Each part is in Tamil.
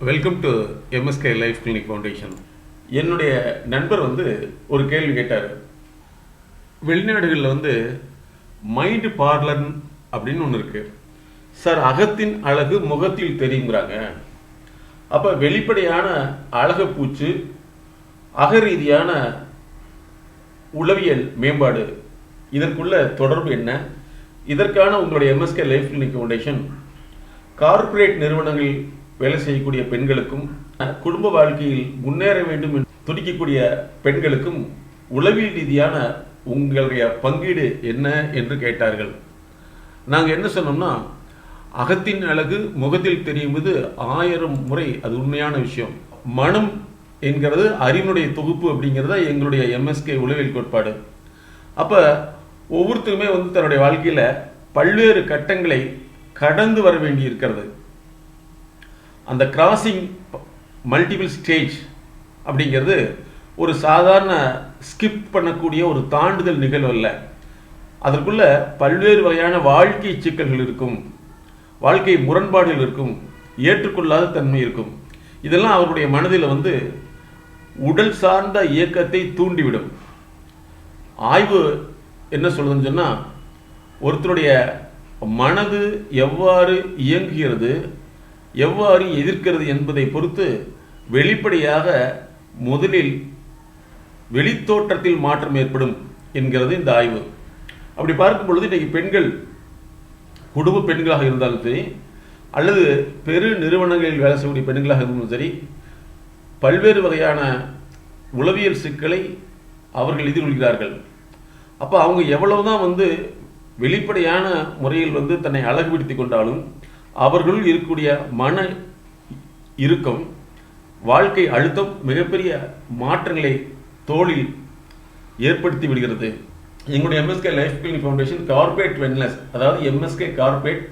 Welcome to MSK life clinic foundation. என்னுடைய நண்பர் ஒரு கேள்வி கேட்டார். வெளிநாடுகளில் மைண்ட் பார்லர் அப்படின்னு ஒன்று இருக்கு சார். அகத்தின் அழகு முகத்தில் தெரியுங்கிறாங்க. அப்போ வெளிப்படையான அழகு பூச்சு, அகரீதியான உளவியல் மேம்பாடு, இதற்குள்ள தொடர்பு என்ன? இதற்கான உங்களுடைய MSK life clinic foundation corporate நிறுவனங்களில் வேலை செய்யக்கூடிய பெண்களுக்கும் குடும்ப வாழ்க்கையில் முன்னேற வேண்டும் என்று துடிக்கக்கூடிய பெண்களுக்கும் உளவியல் ரீதியான உங்களுடைய பங்கீடு என்ன என்று கேட்டார்கள். நாங்கள் என்ன சொன்னோம்னா, அகத்தின் அழகு முகத்தில் தெரியும்போது 1000 முறை அது உண்மையான விஷயம். மனம் என்கிறது அறிவினுடைய தொகுப்பு அப்படிங்கிறத எங்களுடைய எம்எஸ்கே உளவியல் கோட்பாடு. அப்போ ஒவ்வொருத்தருமே தன்னுடைய வாழ்க்கையில் பல்வேறு கட்டங்களை கடந்து வர வேண்டி இருக்கிறது. அந்த கிராசிங் மல்டிபிள் ஸ்டேஜ் அப்படிங்கிறது ஒரு சாதாரண ஸ்கிப் பண்ணக்கூடிய ஒரு தாண்டுதல் நிகழ்வு அல்ல. அதற்குள்ள பல்வேறு வகையான வாழ்க்கை சிக்கல்கள் இருக்கும், வாழ்க்கை முரண்பாடுகள் இருக்கும், ஏற்றுக்கொள்ளாத தன்மை இருக்கும். இதெல்லாம் அவருடைய மனதில் உடல் சார்ந்த இயக்கத்தை தூண்டிவிடும். ஆய்வு என்ன சொல்லுதுன்னு சொன்னால், ஒருத்தருடைய மனது எவ்வாறு இயங்குகிறது, எவ்வாறு எதிர்க்கிறது என்பதை பொறுத்து வெளிப்படையாக முதலில் வெளித்தோற்றத்தில் மாற்றம் ஏற்படும் என்கிறது இந்த ஆய்வு. அப்படி பார்க்கும் பொழுது இன்றைக்கு பெண்கள் குடும்ப பெண்களாக இருந்தாலும் சரி, அல்லது பெரு நிறுவனங்களில் வேலை செய்யக்கூடிய பெண்களாக இருந்தாலும் சரி, பல்வேறு வகையான உளவியல் சிக்கலை அவர்கள் எதிர்கொள்கிறார்கள். அப்போ அவங்க எவ்வளவுதான் வெளிப்படையான முறையில் தன்னை அழகுபடுத்தி கொண்டாலும் அவர்கள் இருக்கக்கூடிய மன இறுக்கம், வாழ்க்கை அழுத்தம் மிகப்பெரிய மாற்றங்களை தோளில் ஏற்படுத்தி விடுகிறது. எங்களுடைய MSK life clinic foundation corporate wellness, அதாவது MSK corporate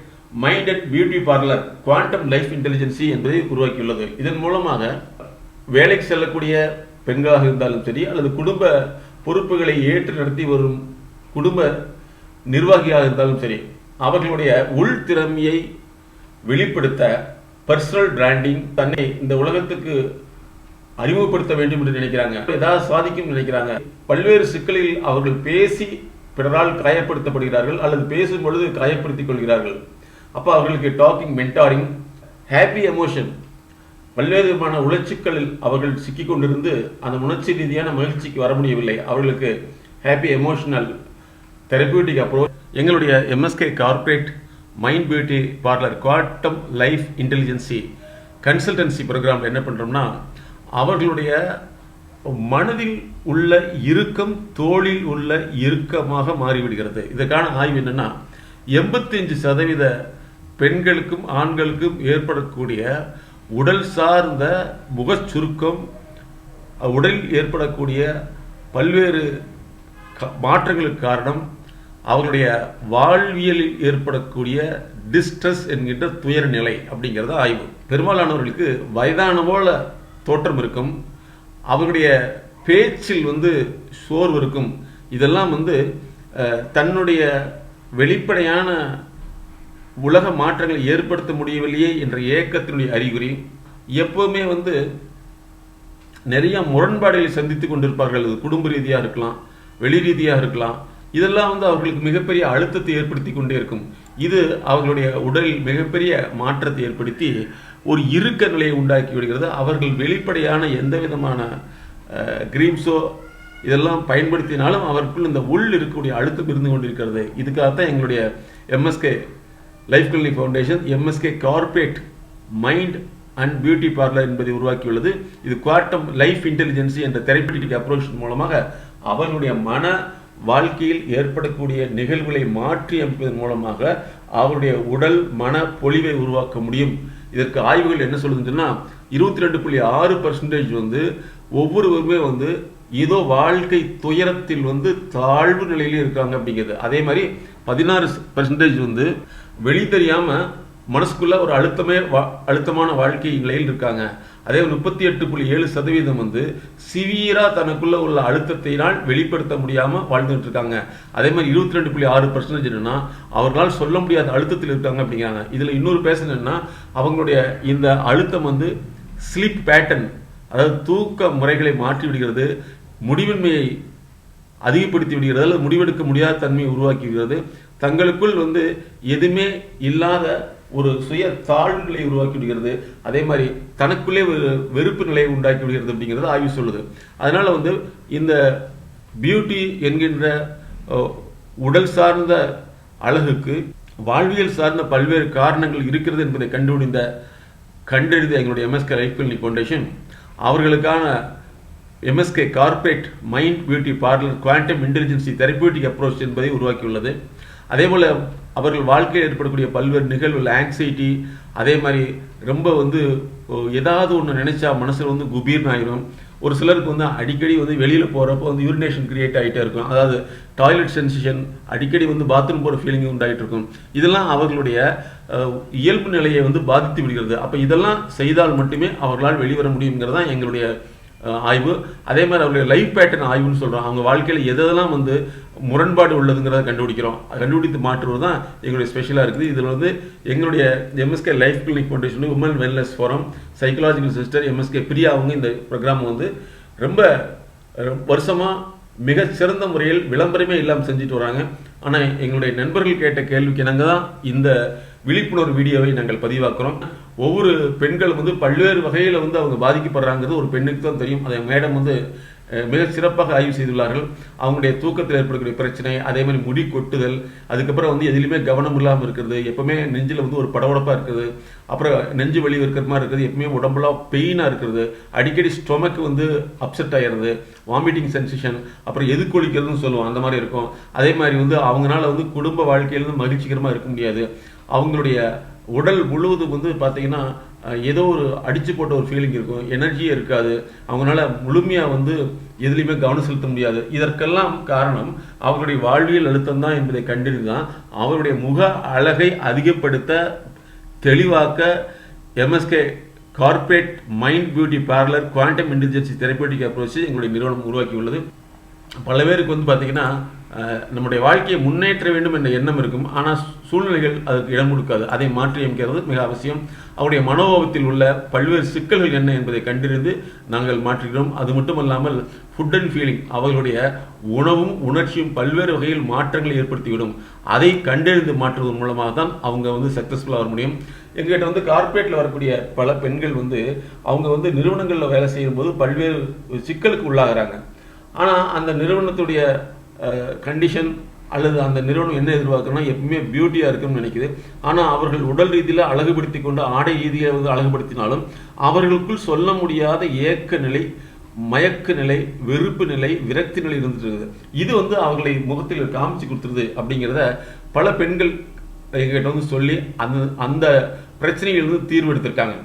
mind and beauty parlour quantum life intelligence என்பதை உருவாக்கியுள்ளது. இதன் மூலமாக வேலைக்கு செல்லக்கூடிய பெண்களாக இருந்தாலும் சரி, அல்லது குடும்ப பொறுப்புகளை ஏற்று நடத்தி வரும் குடும்ப நிர்வாகியாக இருந்தாலும் சரி, அவர்களுடைய உள் திறமையை வெளிப்படுத்த பர்சனல் பிராண்டிங், தன்னை இந்த உலகத்துக்கு அறிமுகப்படுத்த வேண்டும் என்று நினைக்கிறாங்க, ஏதாவது சாதிக்கும் நினைக்கிறாங்க. பல்வேறு சிக்கலில் அவர்கள் பேசி பிறரால் காயப்படுத்தப்படுகிறார்கள், அல்லது பேசும் பொழுது காயப்படுத்திக் கொள்கிறார்கள். அப்போ அவர்களுக்கு டாக்கிங், மென்டாரிங், ஹாப்பி எமோஷன், பல்வேறு விதமான உணர்ச்சிகளில் அவர்கள் சிக்கிக் கொண்டிருந்து அந்த உணர்ச்சி ரீதியான மகிழ்ச்சிக்கு வர முடியவில்லை. அவர்களுக்கு ஹாப்பி எமோஷனல் தெரபியூட்டிக் அப்ரோச் எங்களுடைய MSK corporate mind beauty parlour quantum life intelligence consultancy programme என்ன பண்ணுறோம்னா, அவர்களுடைய மனதில் உள்ள இறுக்கம் தோளில் உள்ள இறுக்கமாக மாறிவிடுகிறது. இதற்கான ஆய்வு என்னன்னா, 85% பெண்களுக்கும் ஆண்களுக்கும் ஏற்படக்கூடிய உடல் சார்ந்த முகச் சுருக்கம், உடலில் ஏற்படக்கூடிய பல்வேறு மாற்றங்களுக்கு காரணம் அவர்களுடைய வாழ்வியலில் ஏற்படக்கூடிய டிஸ்ட்ரெஸ் என்கின்ற துயர நிலை அப்படிங்கிறத ஆய்வு. பெரும்பாலானவர்களுக்கு வயதான போல தோற்றம் இருக்கும், அவர்களுடைய பேச்சில் சோர்வு இருக்கும். இதெல்லாம் தன்னுடைய வெளிப்படையான உலக மாற்றங்களை ஏற்படுத்த முடியவில்லையே என்ற ஏக்கத்தினுடைய அறிகுறி. எப்பவுமே நிறைய முரண்பாடுகளை சந்தித்து கொண்டிருப்பார்கள். அது குடும்ப ரீதியாக இருக்கலாம், வெளி ரீதியாக இருக்கலாம். இதெல்லாம் அவர்களுக்கு மிகப்பெரிய அழுத்தத்தை ஏற்படுத்தி கொண்டே இருக்கும். இது அவர்களுடைய உடலில் மிகப்பெரிய மாற்றத்தை ஏற்படுத்தி ஒரு இறுக்க நிலையை உண்டாக்கி விடுகிறது. அவர்கள் வெளிப்படையான எந்த விதமான கிரீம்ஸோ இதெல்லாம் பயன்படுத்தினாலும் அவருக்குள் இந்த உள் இருக்கக்கூடிய அழுத்தம் இருந்து கொண்டிருக்கிறது. இதுக்காகத்தான் எங்களுடைய MSK life clinic foundation MSK corporate mind and beauty parlour என்பதை உருவாக்கியுள்ளது. இது குவாண்டம் லைஃப் இன்டெலிஜென்சி என்ற தெரபியூட்டிக் அப்ரோச் மூலமாக அவர்களுடைய மன வாழ்க்கையில் ஏற்படக்கூடிய நிகழ்வுகளை மாற்றி அமைப்பதன் மூலமாக அவருடைய உடல் மன பொலிவை உருவாக்க முடியும். இதற்கு ஆய்வுகள் என்ன சொல்லுதுன்னா, 22.6% ஒவ்வொருவருமே ஏதோ வாழ்க்கை துயரத்தில் தாழ்வு நிலையில இருக்காங்க அப்படிங்கிறது. அதே மாதிரி 16% வெளி தெரியாம மனசுக்குள்ள ஒரு அழுத்தமான வாழ்க்கை நிலையில் இருக்காங்க. அதே 38.7% சிவியரா தனக்குள்ள உள்ள அழுத்தத்தினால் வெளிப்படுத்த முடியாம வாழ்ந்துட்டு இருக்காங்க. அதே மாதிரி 22.6% என்னன்னா அவர்களால் சொல்ல முடியாத அழுத்தத்தில் இருக்காங்க அப்படிங்கிறாங்க. இதுல இன்னொரு பேசணும்னா அவங்களுடைய இந்த அழுத்தம் ஸ்லீப் பேட்டர்ன், அதாவது தூக்க முறைகளை மாற்றி விடுகிறது, முடிவின்மையை அதிகப்படுத்தி விடுகிறது, அல்லது முடிவெடுக்க முடியாத தன்மையை உருவாக்கி விடுகிறது, தங்களுக்குள் எதுவுமே இல்லாத ஒரு சுய தாழ்வுகளை உருவாக்கி விடுகிறது, அதே மாதிரி தனக்குள்ளே ஒரு வெறுப்பு நிலையை உண்டாக்கி விடுகிறது அப்படிங்கிறது ஆய்வு சொல்லுது. அதனால இந்த பியூட்டி என்கின்ற உடல் சார்ந்த அழகுக்கு வாழ்வியல் சார்ந்த பல்வேறு காரணங்கள் இருக்கிறது என்பதை கண்டறிந்த எங்களுடைய எம்எஸ்கே லைஃப் கிளினிக் ஃபவுண்டேஷன் அவர்களுக்கான MSK corporate mind beauty parlour quantum intelligence therapeutic approach என்பதை உருவாக்கியுள்ளது. அதே போல் அவர்கள் வாழ்க்கையில் ஏற்படக்கூடிய பல்வேறு நிகழ்வுகள், ஆங்ஸைட்டி, அதே மாதிரி ரொம்ப ஏதாவது ஒன்று நினைச்சா மனசில் குபீர்னு ஆயிரும். ஒரு சிலருக்கு அடிக்கடி வெளியில் போகிறப்போ யூரினேஷன் கிரியேட் ஆகிட்டே இருக்கும், அதாவது டாய்லெட் சென்சேஷன், அடிக்கடி பாத்ரூம் போகிற ஃபீலிங் உண்டாகிட்டு இருக்கும். இதெல்லாம் அவர்களுடைய இயல்பு நிலையை பாதித்து விடுகிறது. அப்போ இதெல்லாம் செய்தால் மட்டுமே அவர்களால் வெளிவர முடியுங்கிறது தான் எங்களுடைய ஆய்வு. அதே மாதிரி அவருடைய லைஃப் பேட்டர்ன் ஆய்வுன்னு சொல்கிறோம். அவங்க வாழ்க்கையில் எதெல்லாம் முரண்பாடு உள்ளதுங்கிறத கண்டுபிடித்து மாற்றுவது தான் எங்களுடைய ஸ்பெஷலாக இருக்குது. இதில் எங்களுடைய MSK life clinic foundation woman wellness forum psychological sister MSK Priya அவங்க இந்த ப்ரோக்ராம் ரொம்ப வருஷமாக மிக சிறந்த முறையில் விளம்பரமே இல்லாமல் செஞ்சுட்டு வராங்க. ஆனால் எங்களுடைய நண்பர்கள் கேட்ட கேள்விக்கு நாங்கள் தான் இந்த விழிப்புணர்வு வீடியோவை நாங்கள் பதிவாக்குறோம். ஒவ்வொரு பெண்களும் பல்வேறு வகையில் அவங்க பாதிக்கப்படுறாங்கிறது ஒரு பெண்ணுக்கு தான் தெரியும். அதை மேடம் மிக சிறப்பாக ஆய்வு செய்துள்ளார்கள். அவங்களுடைய தூக்கத்தில் ஏற்படக்கூடிய பிரச்சனை, அதே மாதிரி முடி கொட்டுதல், அதுக்கப்புறம் எதுலையுமே கவனம் இல்லாமல் இருக்கிறது, எப்பவுமே நெஞ்சில் ஒரு படபடப்பாக இருக்குது, அப்புறம் நெஞ்சு வலி இருக்கிற மாதிரி இருக்குது, எப்பவுமே உடம்புலாம் பெயினாக இருக்கிறது, அடிக்கடி ஸ்டொமக்கு அப்செட் ஆகிறது, வாமிட்டிங் சென்சேஷன், அப்புறம் எது கொளிக்கிறதுன்னு சொல்லுவோம், அந்த மாதிரி இருக்கும். அதே மாதிரி அவங்களால குடும்ப வாழ்க்கையிலிருந்து மகிழ்ச்சிகரமாக இருக்க முடியாது. அவங்களுடைய உடல் முழுவதும் பார்த்தீங்கன்னா ஏதோ ஒரு அடிச்சு போட்ட ஒரு ஃபீலிங் இருக்கும், எனர்ஜியே இருக்காது, அவங்களால முழுமையாக எதுலையுமே கவனம் செலுத்த முடியாது. இதற்கெல்லாம் காரணம் அவர்களுடைய வாழ்வியல் அழுத்தம் தான் என்பதை கண்டறிந்து தான் அவருடைய முக அழகை அதிகப்படுத்த தெளிவாக்க MSK corporate mind beauty parlour quantum intelligence therapeutic approach எங்களுடைய நிறுவனம் உருவாக்கியுள்ளது. பல பேருக்கு பார்த்தீங்கன்னா நம்முடைய வாழ்க்கையை முன்னேற்ற வேண்டும் என்ற எண்ணம் இருக்கும், ஆனால் சூழ்நிலைகள் அதுக்கு இடம் கொடுக்காது. அதை மாற்றி அமைக்கிறது மிக அவசியம். அவருடைய மனோபாவத்தில் உள்ள பல்வேறு சிக்கல்கள் என்ன என்பதை கண்டறிந்து நாங்கள் மாற்றுகிறோம். அது மட்டுமல்லாமல் ஃபுட் அண்ட் ஃபீலிங், அவர்களுடைய உணவும் உணர்ச்சியும் பல்வேறு வகையில் மாற்றங்களை ஏற்படுத்திவிடும். அதை கண்டறிந்து மாற்றுவதன் மூலமாக தான் அவங்க சக்ஸஸ்ஃபுல்லாக வர முடியும். எங்ககிட்ட கார்ப்பரேட்டில் வரக்கூடிய பல பெண்கள் அவங்க நிறுவனங்களில் வேலை செய்யும்போது பல்வேறு சிக்கலுக்கு உள்ளாகிறாங்க. ஆனால் அந்த நிறுவனத்துடைய கண்டிஷன் அல்லது அந்த நிறுவனம் என்ன எதிர்பார்க்கணும்னா எப்பவுமே பியூட்டியாக இருக்குன்னு நினைக்குது. ஆனால் அவர்கள் உடல் ரீதியில் அழகுபடுத்தி கொண்டு ஆடை ரீதியாக அழகுபடுத்தினாலும் அவர்களுக்குள் சொல்ல முடியாத ஏக்க நிலை, மயக்க நிலை, வெறுப்பு நிலை, விரக்தி நிலை இருந்துட்டு இருக்குது. இது அவர்களை முகத்தில் காமிச்சு கொடுத்துருது அப்படிங்கிறத பல பெண்கள் எங்கிட்ட சொல்லி அந்த பிரச்சனைகள் தீர்வு எடுத்திருக்காங்க.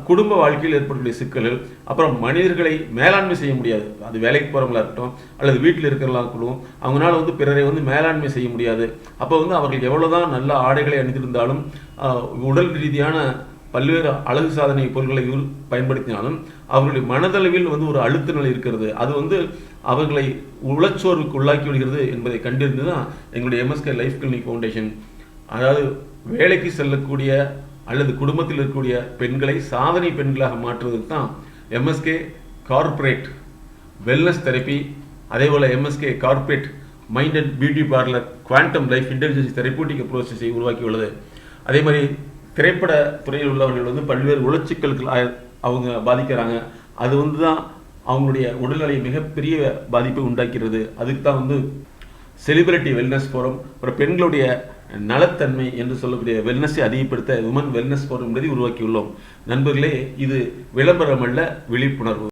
குடும்ப வாழ்க்கையில் ஏற்படக்கூடிய சிக்கல்கள், அப்புறம் மனிதர்களை மேலாண்மை செய்ய முடியாது, அது வேலைக்கு போகிறவங்களா இருக்கட்டும் அல்லது வீட்டில் இருக்கிறவங்களா இருக்கட்டும், அவங்களால பிறரை மேலாண்மை செய்ய முடியாது. அப்போ அவர்கள் எவ்வளோதான் நல்ல ஆடைகளை அணிந்திருந்தாலும் உடல் ரீதியான பல்வேறு அழகு சாதனை பொருட்களை பயன்படுத்தினாலும் அவர்களுடைய மனதளவில் ஒரு அழுத்த நிலை இருக்கிறது. அது அவர்களை உளச்சோர்வுக்கு உள்ளாக்கி விடுகிறது என்பதை கண்டிருந்து தான் எங்களுடைய எம்எஸ்கே லைஃப் கிளினிக் ஃபவுண்டேஷன், அதாவது வேலைக்கு செல்லக்கூடிய அல்லது குடும்பத்தில் இருக்கக்கூடிய பெண்களை சாதனை பெண்களாக மாற்றுவதற்கு தான் எம்எஸ்கே கார்ப்பரேட் வெல்னஸ் தெரப்பி, அதே போல் MSK corporate mind and beauty parlour quantum life intelligence therapeutic அப்ரோச்சஸை உருவாக்கியுள்ளது. அதே மாதிரி திரைப்பட துறையில் உள்ளவர்கள் பல்வேறு உளச்சிக்கல்கள் அவங்க பாதிக்கிறாங்க. அது தான் அவங்களுடைய உடல்நிலை மிகப்பெரிய பாதிப்பை உண்டாக்கிறது. அதுக்கு தான் செலிபிரிட்டி வெல்னஸ் ஃபோரம், அப்புறம் பெண்களுடைய நலத்தன்மை என்று சொல்லக்கூடிய வெல்னஸை அதிகப்படுத்த உமன் வெல்னஸ் ஃபோரம் என்பதை உருவாக்கியுள்ளோம். நண்பர்களே, இது விளம்பரம் அல்ல, விழிப்புணர்வு.